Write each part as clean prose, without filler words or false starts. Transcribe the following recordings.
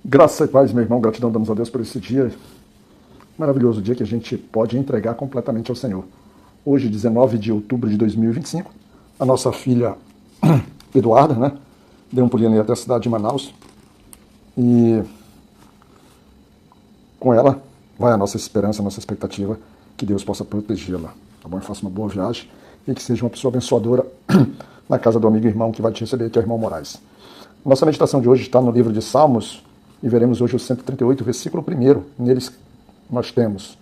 Graça e paz, meu irmão, gratidão damos a Deus por esse dia, maravilhoso dia que a gente pode entregar completamente ao Senhor. Hoje, 19 de outubro de 2025, a nossa filha Eduarda, né, deu um pulinho ali até a cidade de Manaus e com ela vai a nossa esperança, a nossa expectativa que Deus possa protegê-la, tá bom? Faça uma boa viagem e que seja uma pessoa abençoadora na casa do amigo e irmão que vai te receber, que é o irmão Moraes. Nossa meditação de hoje está no livro de Salmos e veremos hoje o 138, versículo 1. Neles nós temos: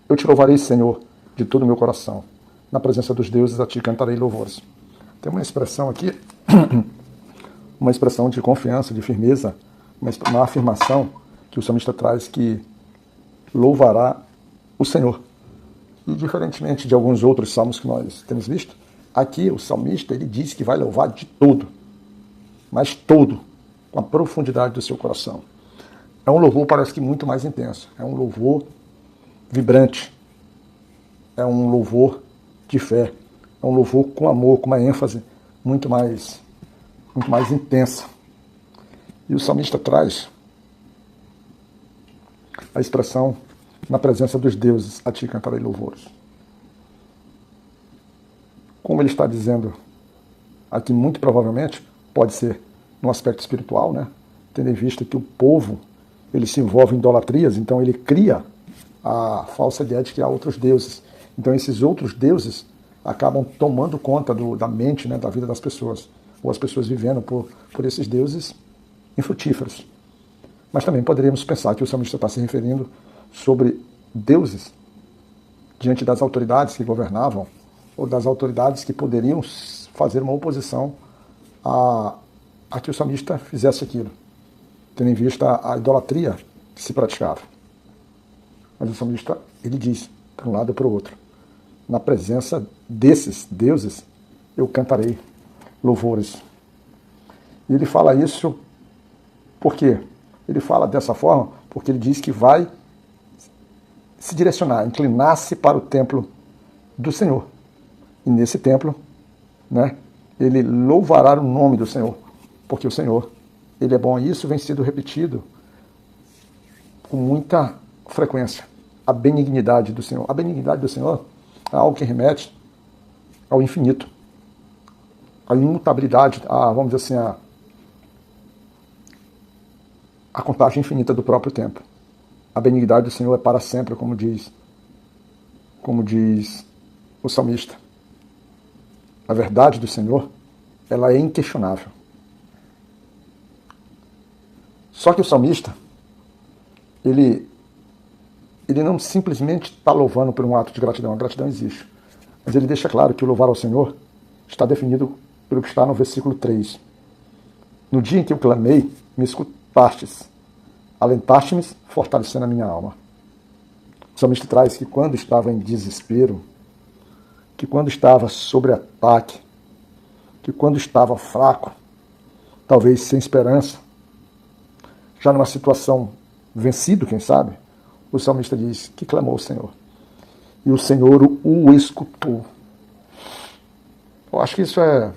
Eu te louvarei, Senhor, de todo o meu coração. Na presença dos deuses a ti cantarei louvores. Tem uma expressão aqui, uma expressão de confiança, de firmeza, uma afirmação que o salmista traz que louvará o Senhor. E diferentemente de alguns outros salmos que nós temos visto, aqui o salmista ele diz que vai louvar de todo, mas todo, com a profundidade do seu coração. É um louvor, parece que muito mais intenso. É um louvor vibrante. É um louvor de fé. É um louvor com amor, com uma ênfase muito mais intensa. E o salmista traz a expressão: na presença dos deuses a ti cantarei louvores. Como ele está dizendo aqui, muito provavelmente, pode ser no aspecto espiritual, né? Tendo em vista que o povo ele se envolve em idolatrias, então ele cria a falsa ideia de que há outros deuses. Então esses outros deuses acabam tomando conta da mente, né, da vida das pessoas, ou as pessoas vivendo por esses deuses infrutíferos. Mas também poderíamos pensar que o salmista está se referindo sobre deuses diante das autoridades que governavam, ou das autoridades que poderiam fazer uma oposição a que o salmista fizesse aquilo, tendo em vista a idolatria que se praticava. Mas o salmista, ele diz, para um lado e para o outro: na presença desses deuses, eu cantarei louvores. E ele fala isso por quê? Ele fala dessa forma porque ele diz que vai se direcionar, inclinar-se para o templo do Senhor. E nesse templo, né, ele louvará o nome do Senhor, porque o Senhor, ele é bom. E isso vem sendo repetido com muita frequência. A benignidade do Senhor. A benignidade do Senhor é algo que remete ao infinito, à imutabilidade, vamos dizer assim, a contagem infinita do próprio tempo. A benignidade do Senhor é para sempre, como diz o salmista. A verdade do Senhor, ela é inquestionável. Só que o salmista, ele não simplesmente está louvando por um ato de gratidão. A gratidão existe. Mas ele deixa claro que o louvar ao Senhor está definido pelo que está no versículo 3. No dia em que eu clamei, me escutastes. Alentaste-me, fortalecendo a minha alma. O salmista traz que quando estava em desespero, que quando estava sob ataque, que quando estava fraco, talvez sem esperança, já numa situação vencido, quem sabe, o salmista diz que clamou ao Senhor. E o Senhor o escutou. Eu acho que isso é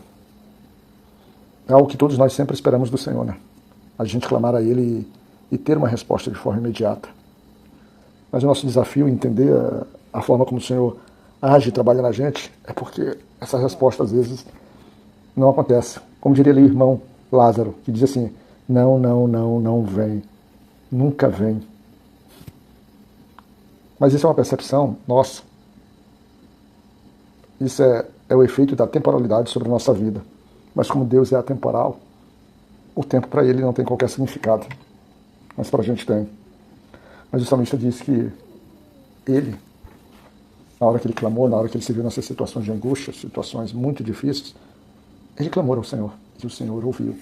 algo que todos nós sempre esperamos do Senhor, né? A gente clamar a Ele e ter uma resposta de forma imediata. Mas o nosso desafio é entender a forma como o Senhor age e trabalha na gente, é porque essa resposta às vezes não acontece. Como diria ali o irmão Lázaro, que diz assim: não vem, nunca vem. Mas isso é uma percepção nossa. Isso é o efeito da temporalidade sobre a nossa vida. Mas como Deus é atemporal, o tempo para Ele não tem qualquer significado. Mas para a gente tem. Mas o salmista diz que ele, na hora que ele clamou, na hora que ele se viu nessas situações de angústia, situações muito difíceis, ele clamou ao Senhor. E o Senhor ouviu.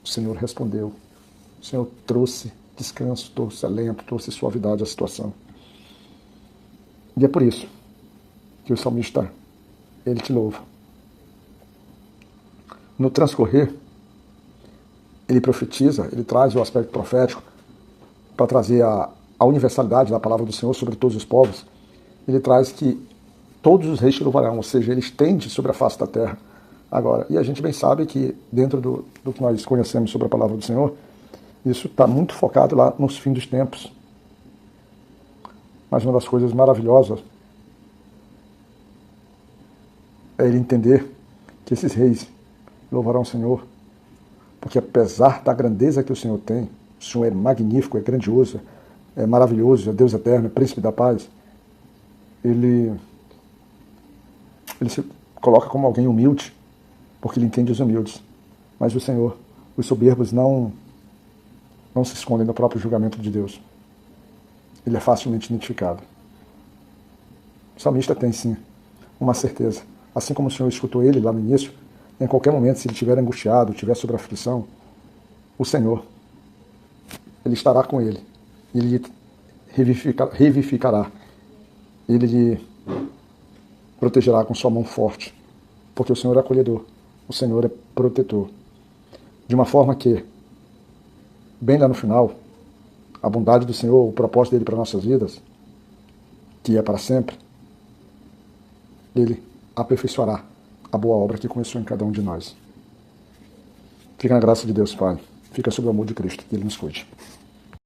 O Senhor respondeu. O Senhor trouxe descanso, trouxe alento, trouxe suavidade à situação. E é por isso que o salmista, ele te louva. No transcorrer, ele profetiza, ele traz o aspecto profético para trazer a universalidade da palavra do Senhor sobre todos os povos. Ele traz que todos os reis te louvarão, ou seja, ele estende sobre a face da terra. Agora, e a gente bem sabe que dentro do que nós conhecemos sobre a palavra do Senhor, Isso está muito focado lá nos fins dos tempos. Mas uma das coisas maravilhosas é ele entender que esses reis louvarão o Senhor, porque apesar da grandeza que o Senhor tem, o Senhor é magnífico, é grandioso, é maravilhoso, é Deus eterno, é príncipe da paz, ele se coloca como alguém humilde, porque ele entende os humildes. Mas o Senhor, os soberbos não se escondem do próprio julgamento de Deus. Ele é facilmente identificado. O salmista tem sim uma certeza. Assim como o Senhor escutou ele lá no início, em qualquer momento, se ele estiver angustiado, estiver sob aflição, o Senhor, ele estará com ele. Ele lhe revivificará. Ele lhe protegerá com sua mão forte. Porque o Senhor é acolhedor. O Senhor é protetor. De uma forma que, bem lá no final, a bondade do Senhor, o propósito dele para nossas vidas, que é para sempre, ele aperfeiçoará a boa obra que começou em cada um de nós. Fica na graça de Deus, Pai. Fica sob o amor de Cristo. Que Ele nos cuide.